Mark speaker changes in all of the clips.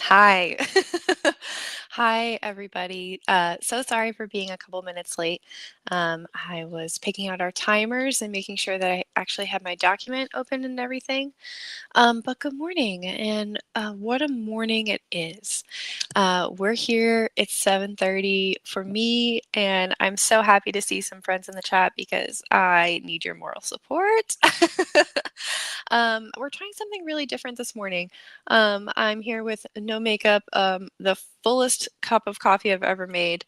Speaker 1: Hi. Hi, everybody. So sorry for being a couple minutes late. I was picking out our timers and making sure that I actually had my document open and everything. But good morning, and what a morning it is. We're here. It's 7:30 for me, and I'm so happy to see some friends in the chat because I need your moral support. We're trying something really different this morning. I'm here with no makeup, the fullest cup of coffee I've ever made,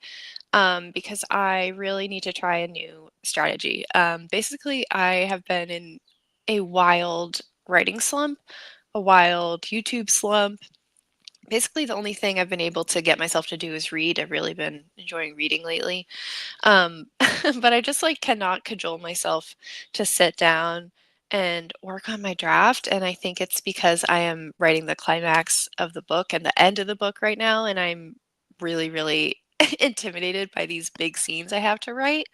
Speaker 1: because I really need to try a new strategy. Basically, I have been in a wild writing slump, a wild YouTube slump. Basically, the only thing I've been able to get myself to do is read. I've really been enjoying reading lately. Um, but I just like cannot cajole myself to sit down and work on my draft. And I think it's because I am writing the climax of the book and the end of the book right now. And I'm really, really intimidated by these big scenes I have to write.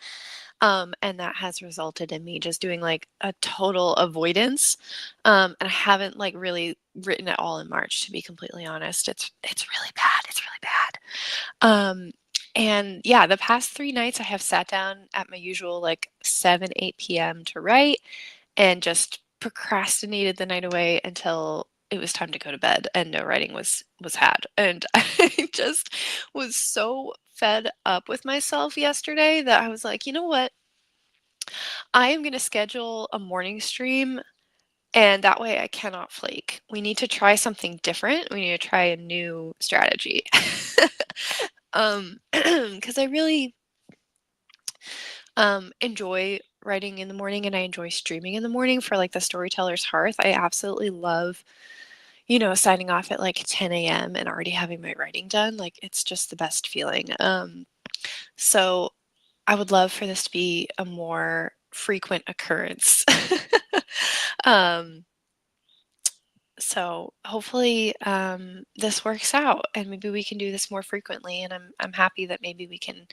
Speaker 1: And that has resulted in me just doing like a total avoidance. And I haven't like really written at all in March, to be completely honest. It's really bad. It's really bad. And yeah, the past 3 nights I have sat down at my usual like 7, 8 PM to write and just procrastinated the night away until it was time to go to bed and no writing was had. And I just was so fed up with myself yesterday that I was like, "You know what? I am gonna schedule a morning stream and that way I cannot flake. We need to try something different. We need to try a new strategy." Because I really enjoy writing in the morning and I enjoy streaming in the morning for like the Storyteller's Hearth. I absolutely love, signing off at like 10 a.m. and already having my writing done. Like it's just the best feeling. So I would love for this to be a more frequent occurrence. um, so hopefully this works out and maybe we can do this more frequently. And I'm happy that maybe we can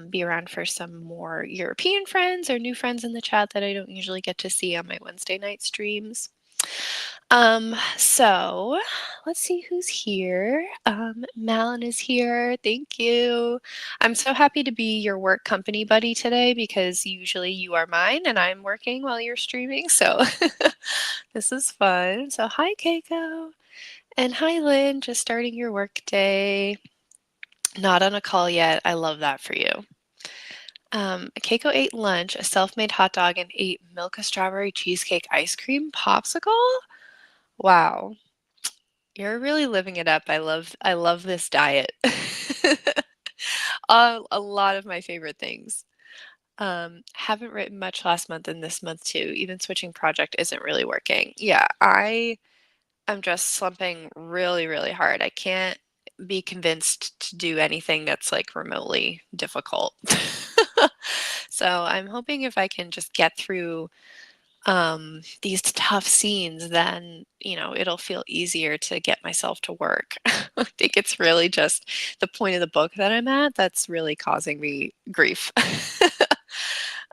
Speaker 1: be around for some more European friends or new friends in the chat that I don't usually get to see on my Wednesday night streams. So let's see who's here. Malin is here. Thank you. I'm so happy to be your work company buddy today because usually you are mine and I'm working while you're streaming. So this is fun. So hi, Keiko. And hi, Lynn. Just starting your work day. Not on a call yet. I love that for you. Keiko ate lunch, a self-made hot dog, and ate Milka strawberry cheesecake ice cream popsicle. Wow, you're really living it up. I love this diet. A lot of my favorite things. Haven't written much last month and this month too. Even switching project isn't really working. Yeah, I am just slumping really, really hard. I can't be convinced to do anything that's like remotely difficult. So I'm hoping if I can just get through these tough scenes, then, it'll feel easier to get myself to work. I think it's really just the point of the book that I'm at that's really causing me grief.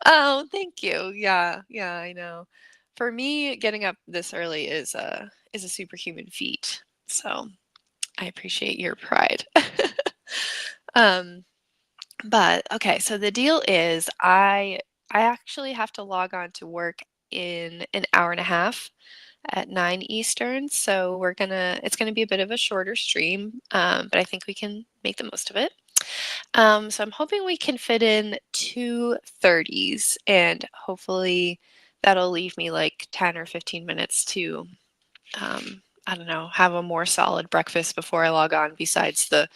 Speaker 1: Oh, thank you. Yeah, yeah, I know. For me, getting up this early is a superhuman feat. So I appreciate your pride. um, but okay, so the deal is I actually have to log on to work in an hour and a half at 9 Eastern. So it's gonna be a bit of a shorter stream, but I think we can make the most of it. So I'm hoping we can fit in 2:30s and hopefully that'll leave me like 10 or 15 minutes to I don't know, have a more solid breakfast before I log on besides the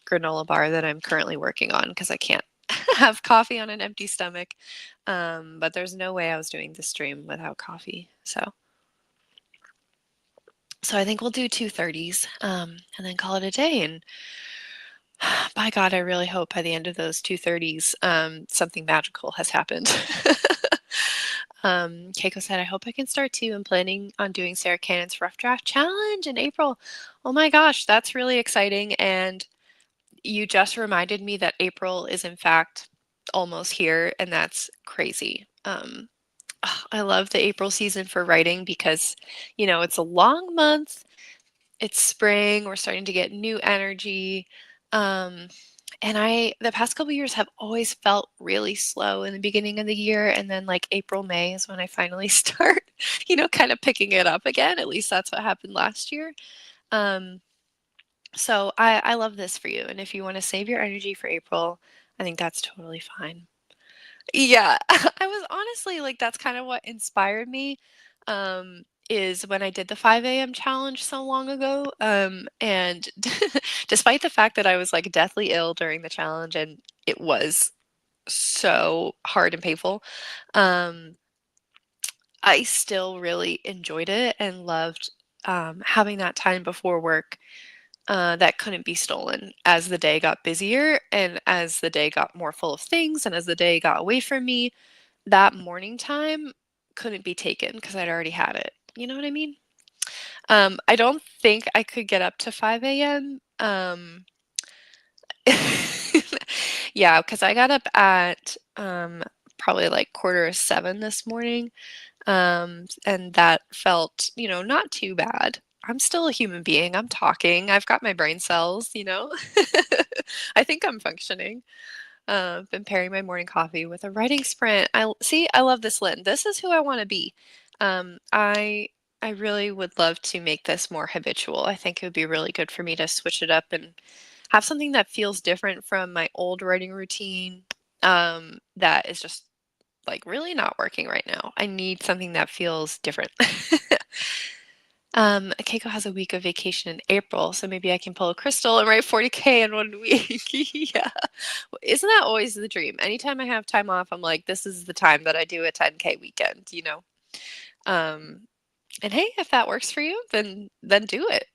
Speaker 1: granola bar that I'm currently working on because I can't have coffee on an empty stomach. But there's no way I was doing the stream without coffee. So I think we'll do 2:30s and then call it a day. And by God, I really hope by the end of those 2:30s, something magical has happened. Keiko said, I hope I can start too. I'm planning on doing Sarah Cannon's Rough Draft Challenge in April. Oh my gosh, that's really exciting. And you just reminded me that April is in fact almost here, and that's crazy. I love the April season for writing because, it's a long month. It's spring, we're starting to get new energy. Um, and the past couple years have always felt really slow in the beginning of the year. And then like April, May is when I finally start, kind of picking it up again. At least that's what happened last year. Um, so I love this for you. And if you want to save your energy for April, I think that's totally fine. Yeah, I was honestly like, that's kind of what inspired me, is when I did the 5 a.m. challenge so long ago. And despite the fact that I was like deathly ill during the challenge and it was so hard and painful, um, I still really enjoyed it and loved having that time before work that couldn't be stolen as the day got busier and as the day got more full of things and as the day got away from me. That morning time couldn't be taken because I'd already had it. You know what I mean? I don't think I could get up to 5 a.m. Yeah, because I got up at probably like 6:45 this morning, and that felt, not too bad. I'm still a human being. I'm talking. I've got my brain cells. I think I'm functioning. Been pairing my morning coffee with a writing sprint. I love this, Lynn. This is who I want to be. Um, I I really would love to make this more habitual. I think it would be really good for me to switch it up and have something that feels different from my old writing routine. That is just like really not working right now. I need something that feels different. Keiko has a week of vacation in April, so maybe I can pull a crystal and write 40K in 1 week. Yeah. Isn't that always the dream? Anytime I have time off, I'm like, this is the time that I do a 10K weekend. Um, and hey, if that works for you, then do it.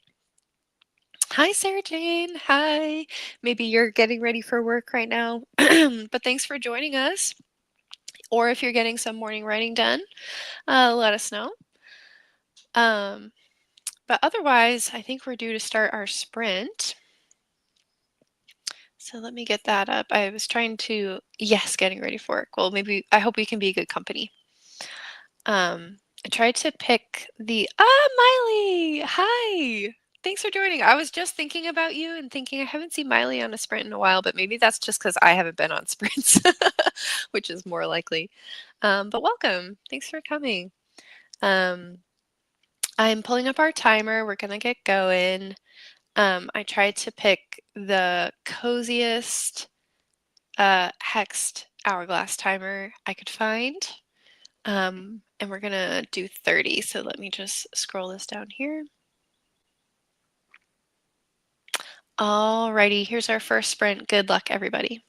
Speaker 1: Hi, Sarah Jane. Hi. Maybe you're getting ready for work right now, but thanks for joining us. Or if you're getting some morning writing done, let us know. Um, but otherwise, I think we're due to start our sprint. So let me get that up. I was trying to, yes, getting ready for work. Well, maybe I hope we can be good company. I tried to pick Miley. Hi. Thanks for joining. I was just thinking about you and thinking I haven't seen Miley on a sprint in a while, but maybe that's just because I haven't been on sprints, which is more likely. But welcome. Thanks for coming. Um, I'm pulling up our timer. We're gonna get going. I tried to pick the coziest hexed hourglass timer I could find. And we're gonna do 30. So let me just scroll this down here. Alrighty, here's our first sprint. Good luck, everybody.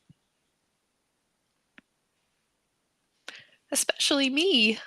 Speaker 1: Especially me.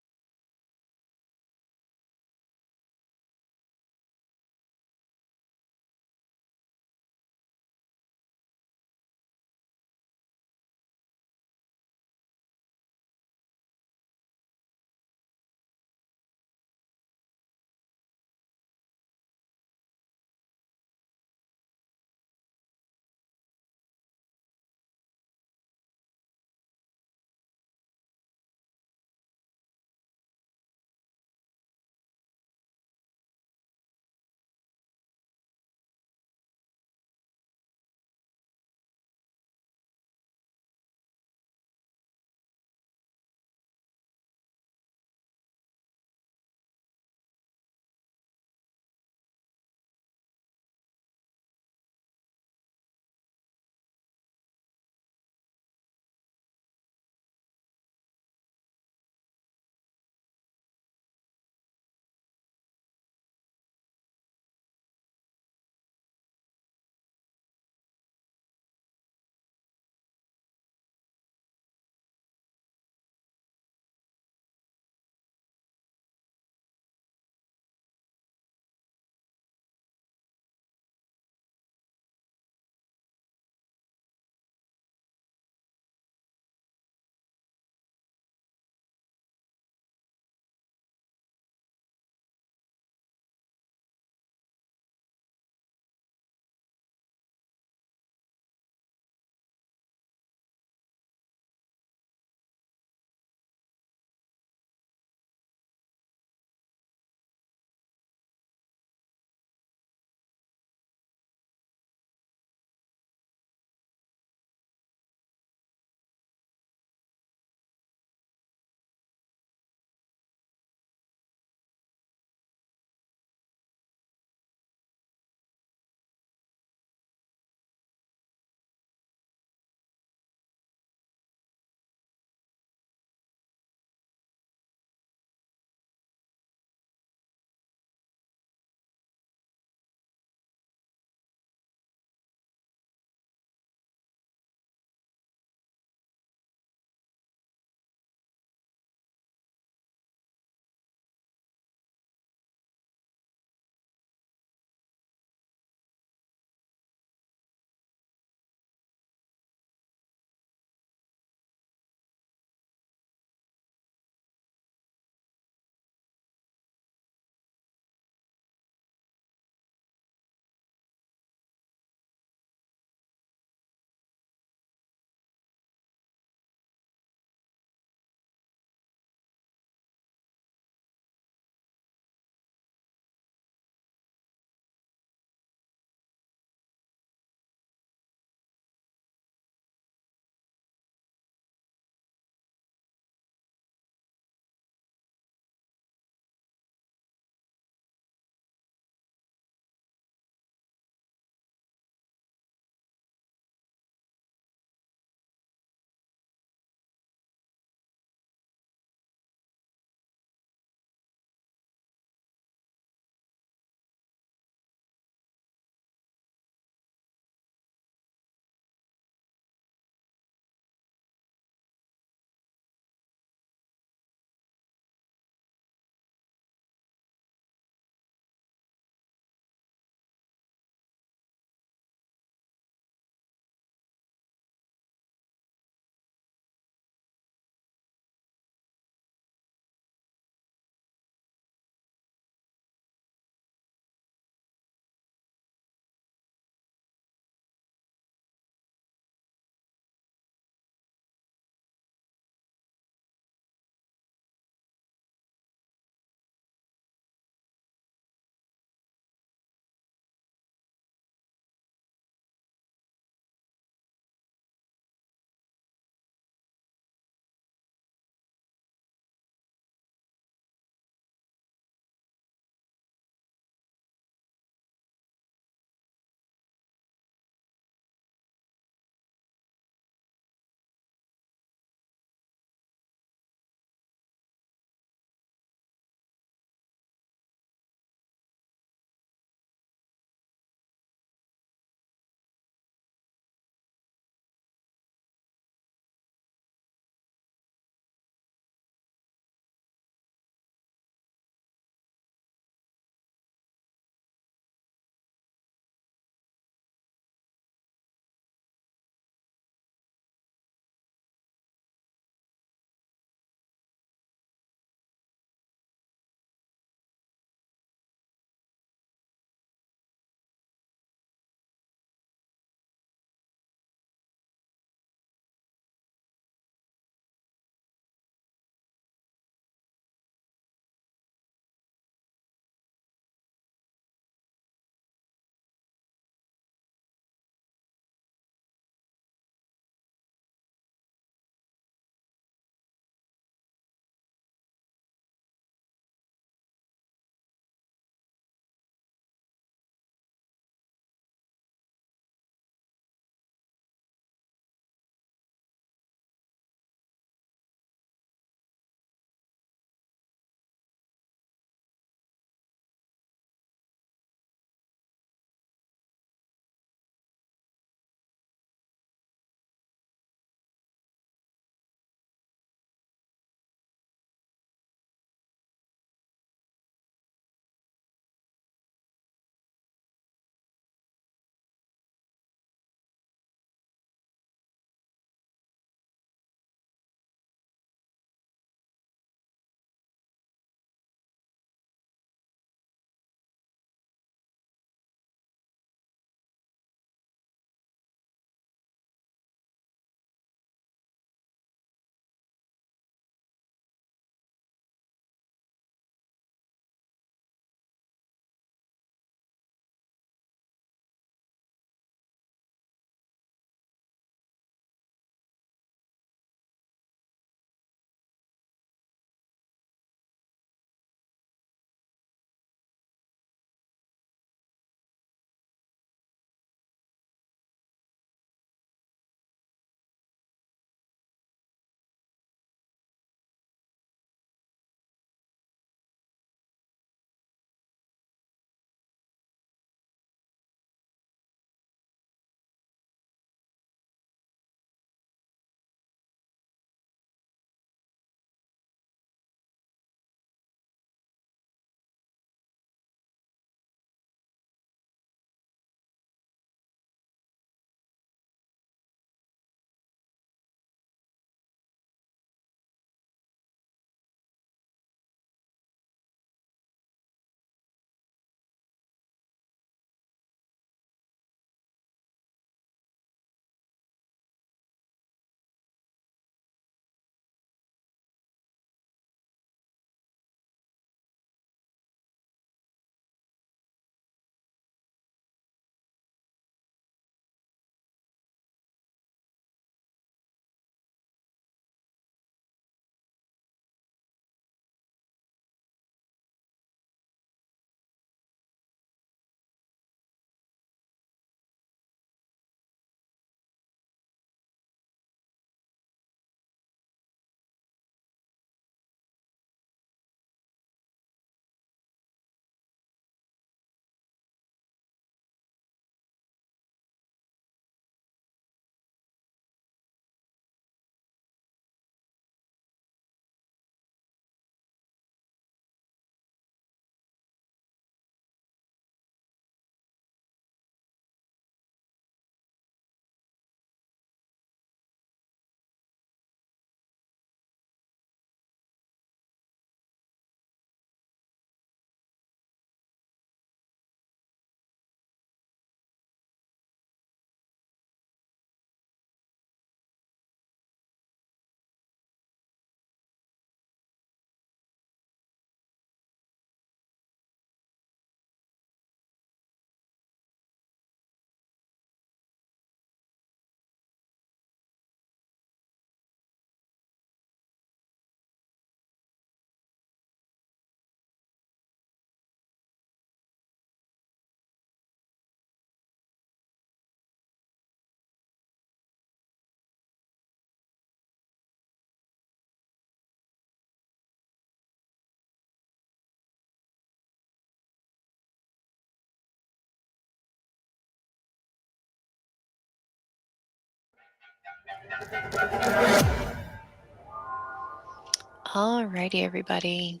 Speaker 1: Alrighty, everybody.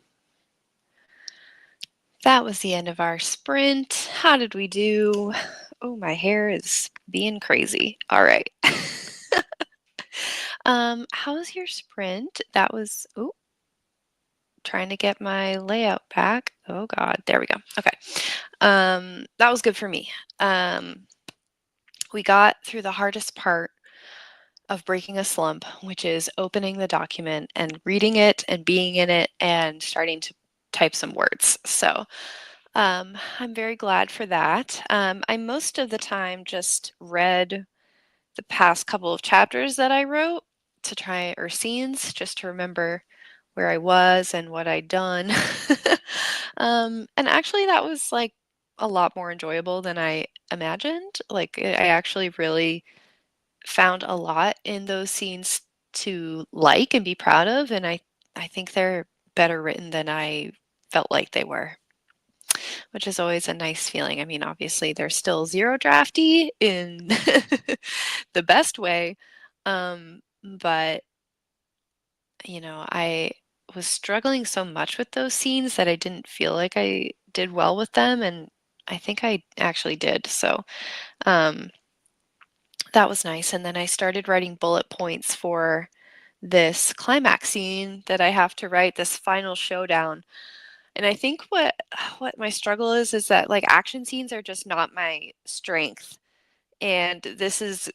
Speaker 1: That was the end of our sprint. How did we do? Oh, my hair is being crazy. All right. How was your sprint? That was, oh, trying to get my layout back. Oh God, there we go. Okay. That was good for me. We got through the hardest part of breaking a slump, which is opening the document and reading it and being in it and starting to type some words. So I'm very glad for that. I most of the time just read the past couple of chapters that I wrote to try, or scenes, just to remember where I was and what I'd done. And actually, that was like a lot more enjoyable than I imagined. Like, I actually really found a lot in those scenes to like and be proud of, and I think they're better written than I felt like they were, which is always a nice feeling. I mean, obviously, they're still zero drafty in the best way, but I was struggling so much with those scenes that I didn't feel like I did well with them, and I think I actually did. So, um, that was nice. And then I started writing bullet points for this climax scene that I have to write, this final showdown. And I think what my struggle is that like action scenes are just not my strength. And this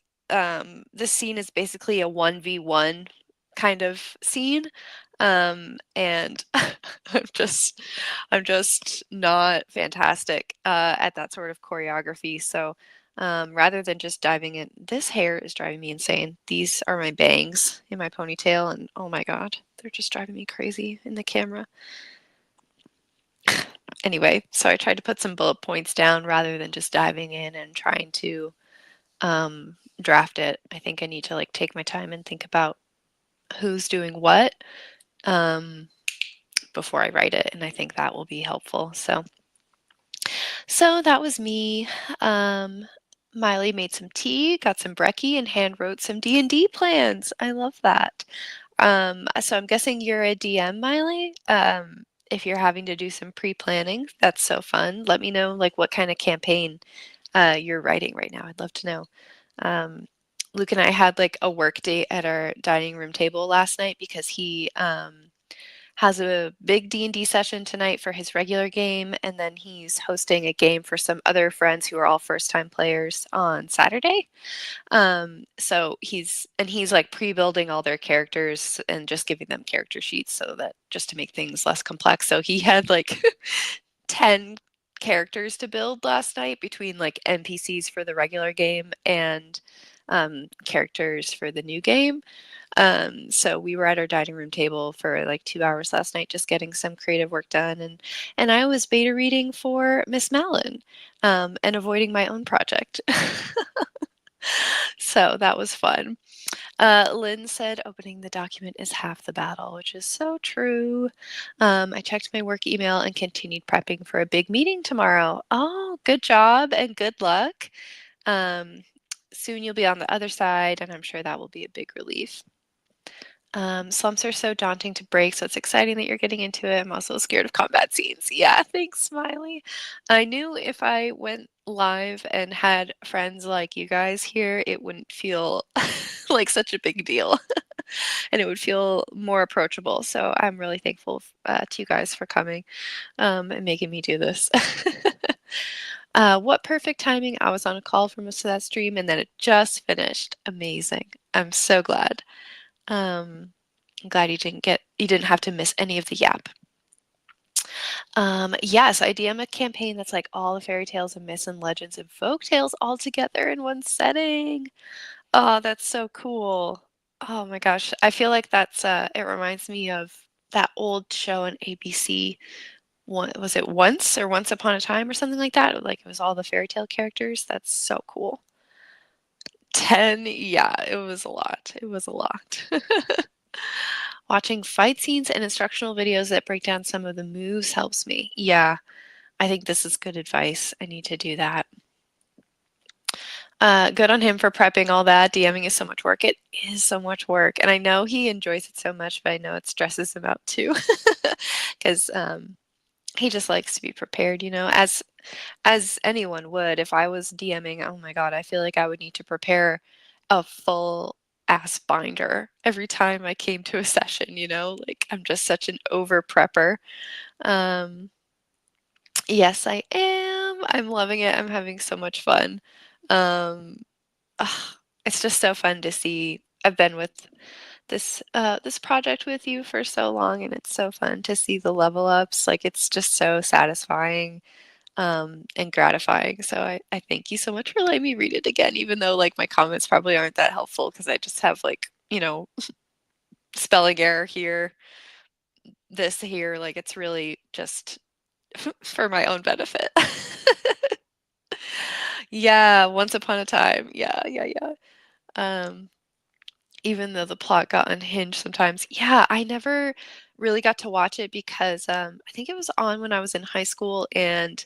Speaker 1: scene is basically a 1v1 kind of scene. And I'm just not fantastic at that sort of choreography. So rather than just diving in, this hair is driving me insane. These are my bangs in my ponytail, and oh my God, they're just driving me crazy in the camera. Anyway, so I tried to put some bullet points down rather than just diving in and trying to draft it. I think I need to like take my time and think about who's doing what um, before I write it, and I think that will be helpful. So that was me. Miley made some tea, got some brekkie, and hand wrote some D&D plans. I love that. So I'm guessing you're a DM, Miley. If you're having to do some pre-planning, that's so fun. Let me know like what kind of campaign you're writing right now. I'd love to know. Luke and I had like a work date at our dining room table last night because he has a big D&D session tonight for his regular game, and then he's hosting a game for some other friends who are all first-time players on Saturday. So he's like pre-building all their characters and just giving them character sheets so that just to make things less complex. So he had like 10 characters to build last night between like NPCs for the regular game and characters for the new game. So we were at our dining room table for like 2 hours last night, just getting some creative work done, and I was beta reading for Miss Mallon, and avoiding my own project. So that was fun. Lynn said opening the document is half the battle, which is so true. I checked my work email and continued prepping for a big meeting tomorrow. Oh, good job and good luck. Soon you'll be on the other side, and I'm sure that will be a big relief. Slumps are so daunting to break, so it's exciting that you're getting into it. I'm also scared of combat scenes. Yeah, thanks, Smiley. I knew if I went live and had friends like you guys here, it wouldn't feel like such a big deal and it would feel more approachable. So I'm really thankful to you guys for coming and making me do this. What perfect timing. I was on a call for most of that stream and then it just finished. Amazing. I'm so glad. I'm glad you didn't have to miss any of the yap. Yes, I DM a campaign that's like all the fairy tales and myths and legends and folk tales all together in one setting. Oh, that's so cool. Oh my gosh. I feel like that's it reminds me of that old show on ABC. Was it Once or Once Upon a Time or something like that? Like it was all the fairy tale characters. That's so cool. 10, yeah, it was a lot. It was a lot. Watching fight scenes and instructional videos that break down some of the moves helps me. Yeah, I think this is good advice. I need to do that. Good on him for prepping all that. DMing is so much work. It is so much work, and I know he enjoys it so much, but I know it stresses him out too, because he just likes to be prepared, as anyone would. If I was DMing, oh my god, I feel like I would need to prepare a full ass binder every time I came to a session, like I'm just such an over prepper. Um, yes, I am. I'm loving it. I'm having so much fun. Um, ugh, it's just so fun to see. I've been with this project with you for so long, and it's so fun to see the level ups. Like it's just so satisfying and gratifying. So I thank you so much for letting me read it again, even though like my comments probably aren't that helpful because I just have like, spelling error here, this here, like it's really just for my own benefit. Yeah, once upon a time. Yeah, yeah, yeah. Um, even though the plot got unhinged sometimes. Yeah, I never really got to watch it because I think it was on when I was in high school and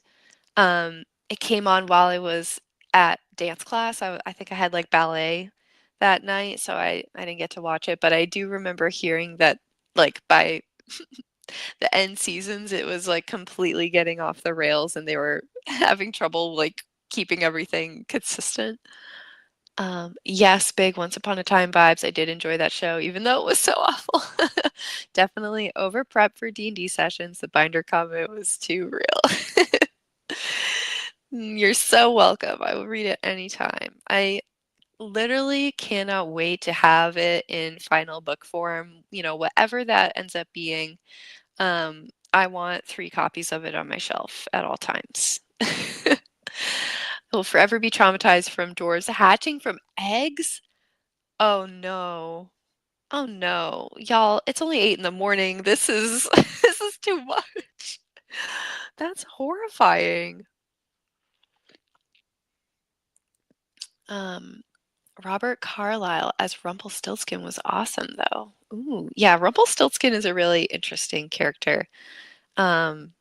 Speaker 1: it came on while I was at dance class. I think I had, like, ballet that night, so I didn't get to watch it, but I do remember hearing that, like, by the end seasons, it was, like, completely getting off the rails, and they were having trouble, like, keeping everything consistent. Yes, big Once Upon a Time vibes. I did enjoy that show, even though it was so awful. Definitely over prep for D&D sessions. The binder comment was too real. You're so welcome. I will read it anytime. I literally cannot wait to have it in final book form, whatever that ends up being. I want 3 copies of it on my shelf at all times. I will forever be traumatized from dwarves hatching from eggs. Oh no. Oh no. Y'all, it's only 8 in the morning. This is this is too much. That's horrifying. Um, Robert Carlyle as Rumpelstiltskin was awesome, though. Ooh, yeah, Rumpelstiltskin is a really interesting character. Um,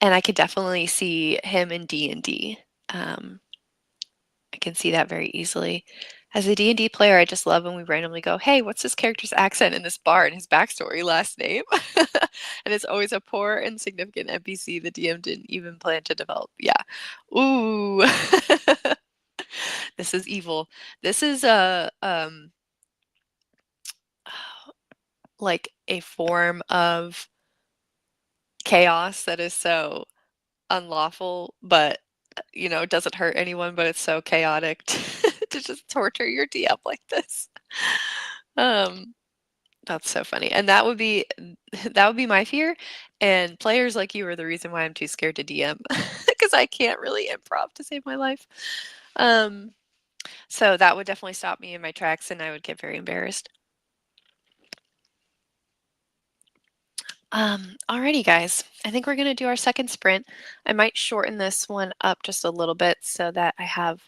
Speaker 1: and I could definitely see him in D&D. I can see that very easily. As a D&D player, I just love when we randomly go, "Hey, what's this character's accent in this bar and his backstory, last name?" And it's always a poor, insignificant NPC the DM didn't even plan to develop. Yeah. Ooh. This is evil. This is like a form of chaos that is so unlawful, but doesn't hurt anyone, but it's so chaotic to just torture your DM like this. Um, that's so funny. And that would be my fear. And players like you are the reason why I'm too scared to DM because I can't really improv to save my life. Um, so that would definitely stop me in my tracks and I would get very embarrassed. Alrighty, guys. I think we're going to do our second sprint. I might shorten this one up just a little bit so that I have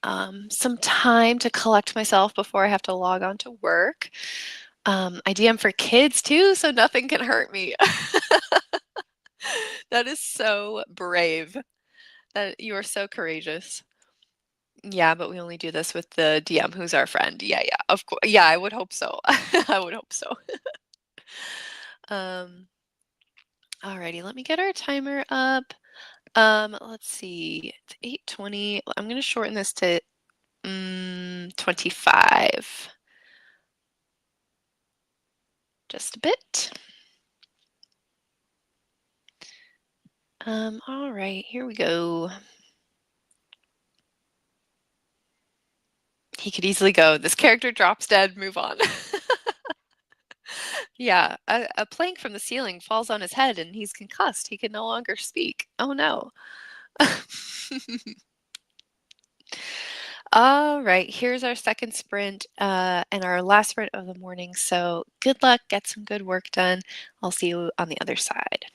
Speaker 1: some time to collect myself before I have to log on to work. I DM for kids too, so nothing can hurt me. That is so brave. That you are so courageous. Yeah, but we only do this with the DM who's our friend. Yeah, yeah, of course. Yeah, I would hope so. I would hope so. Um, Alrighty, let me get our timer up. Let's see. It's 8:20. I'm gonna shorten this to 25. Just a bit. All right, here we go. He could easily go, this character drops dead, move on. Yeah, a plank from the ceiling falls on his head and he's concussed. He can no longer speak. Oh no. All right, here's our second sprint and our last sprint of the morning. So good luck, get some good work done. I'll see you on the other side.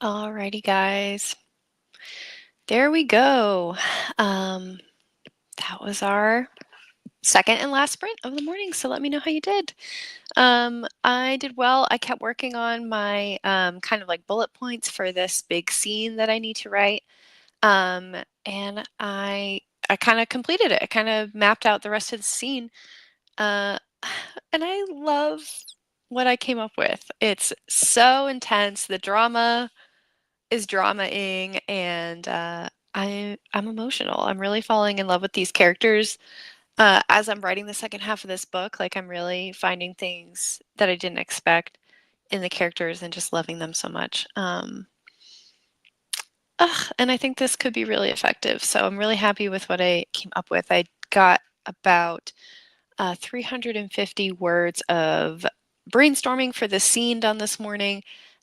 Speaker 1: Alrighty, guys. There we go. That was our second and last sprint of the morning, so let me know how you did. I did well. I kept working on my kind of like bullet points for this big scene that I need to write. And I kind of completed it. I kind of mapped out the rest of the scene. Uh, and I love what I came up with. It's so intense. The drama is drama-ing, and I'm emotional. I'm really falling in love with these characters. As I'm writing the second half of this book, like I'm really finding things that I didn't expect in the characters and just loving them so much. And I think this could be really effective. So I'm really happy with what I came up with. I got about 350 words of brainstorming for the scene done this morning,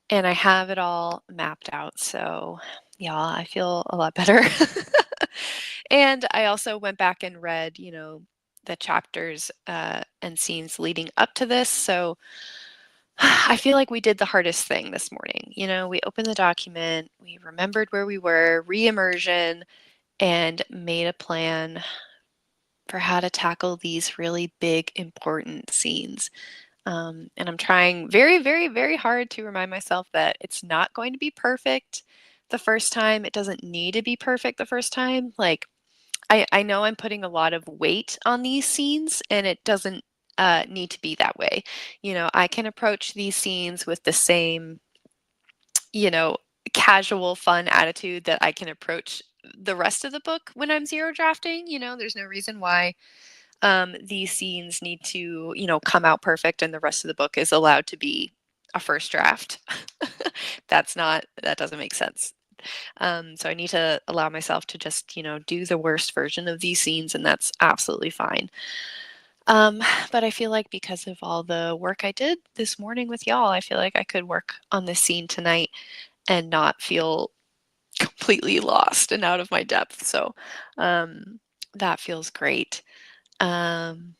Speaker 1: and I have it all mapped out. So, yeah, I feel a lot better. And I also went back and read, the chapters and scenes leading up to this. So I feel like we did the hardest thing this morning. We opened the document, we remembered where we were, re-immersion, and made a plan for how to tackle these really big, important scenes. And I'm trying very, very, very hard to remind myself that it's not going to be perfect the first time. It doesn't need to be perfect the first time. Like, I know I'm putting a lot of weight on these scenes, and it doesn't need to be that way. I can approach these scenes with the same, you know, casual, fun attitude that I can approach the rest of the book when I'm zero drafting. There's no reason why these scenes need to, come out perfect and the rest of the book is allowed to be a first draft. That doesn't make sense. So I need to allow myself to just, do the worst version of these scenes, and that's absolutely fine. But I feel like because of all the work I did this morning with y'all, I feel like I could work on this scene tonight and not feel completely lost and out of my depth. So that feels great. Um,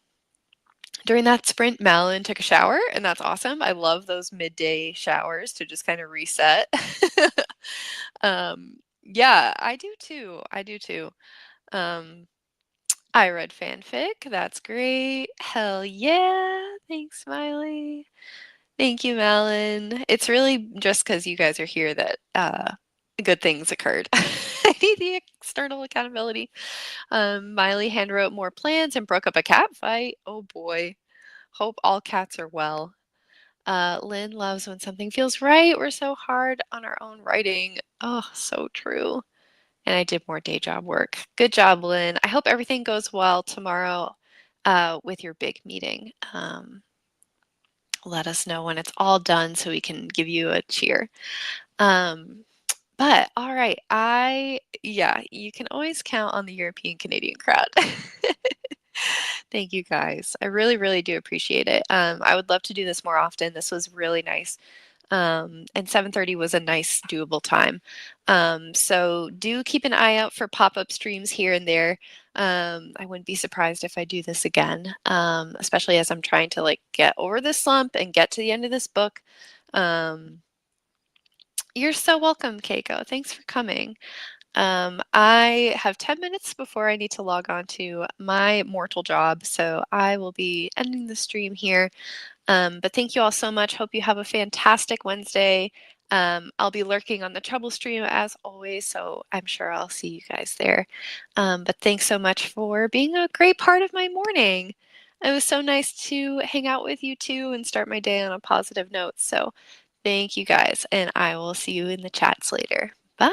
Speaker 1: During that sprint, Malin took a shower, and that's awesome. I love those midday showers to just kind of reset. Yeah, I do too. I do too. Um, I read fanfic. That's great. Hell yeah. Thanks, Smiley. Thank you, Malin. It's really just because you guys are here that good things occurred. I need the external accountability. Miley handwrote more plans and broke up a cat fight. Oh boy. Hope all cats are well. Lynn loves when something feels right. We're so hard on our own writing. Oh, so true. And I did more day job work. Good job, Lynn. I hope everything goes well tomorrow with your big meeting. Let us know when it's all done so we can give you a cheer. But all right, yeah, you can always count on the European Canadian crowd. Thank you guys. I really, really do appreciate it. I would love to do this more often. This was really nice. And 7:30 was a nice doable time. So do keep an eye out for pop-up streams here and there. I wouldn't be surprised if I do this again, especially as I'm trying to like get over this slump and get to the end of this book. Um, you're so welcome, Keiko. Thanks for coming. I have 10 minutes before I need to log on to my mortal job, so I will be ending the stream here. But thank you all so much. Hope you have a fantastic Wednesday. I'll be lurking on the Trouble stream as always, so I'm sure I'll see you guys there. But thanks so much for being a great part of my morning. It was so nice to hang out with you too and start my day on a positive note. So thank you guys, and I will see you in the chats later. Bye.